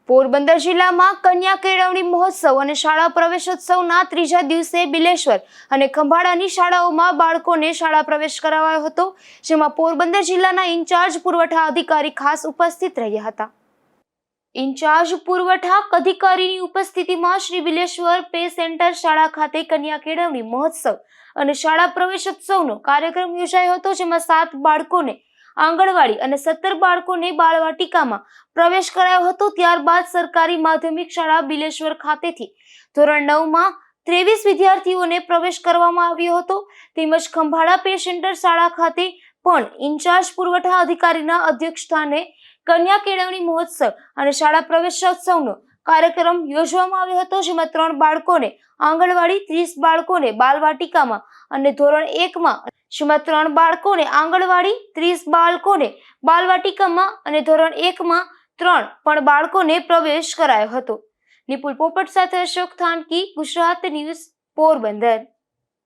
પોરબંદર જિલ્લામાં કન્યા કેળવણી મહોત્સવ અને શાળા પ્રવેશોત્સવના ત્રીજા દિવસે બિલેશ્વર અને ખંભાળાની શાળાઓમાં બાળકોને શાળા પ્રવેશ કરાવાયો હતો, જેમાં પોરબંદર જિલ્લાના ઇન્ચાર્જ પુરવઠા અધિકારી ખાસ ઉપસ્થિત રહ્યા હતા. ઇન્ચાર્જ પુરવઠા અધિકારીની ઉપસ્થિતિમાં શ્રી બિલેશ્વર પે સેન્ટર શાળા ખાતે કન્યા કેળવણી મહોત્સવ અને શાળા પ્રવેશોત્સવનો કાર્યક્રમ યોજાયો હતો, જેમાં 7 બાળકોને આંગણવાડી અને 17 બાળકોને બાળવાટિકામાં પ્રવેશ કરાયો હતો. ત્યારબાદ સરકારી માધ્યમિક શાળા બિલેશ્વર ખાતેથી ધોરણ 9માં 23 વિદ્યાર્થીઓને પ્રવેશ કરવામાં આવ્યો હતો, તેમજ ખંભાળા પે સેન્ટર શાળા ખાતે પણ ઇન્ચાર્જ પુરવઠા અધિકારીના અધ્યક્ષસ્થાને કન્યા કેળવણી મહોત્સવ અને શાળા પ્રવેશોત્સવનો કાર્યક્રમ યોજવામાં આવ્યો હતો, જેમાં 3 બાળકોને આંગણવાડી, 30 બાળકોને બાલવાટિકામાં અને ધોરણ 1માં જેમાં 3 બાળકોને આંગણવાડી, 30 બાળકોને બાલવાટિકામાં અને ધોરણ 1માં 3 પણ બાળકોને પ્રવેશ કરાયો હતો. નિપુલ પોપટ સાથે અશોક થાનકી, ગુજરાત ન્યૂઝ, પોરબંદર.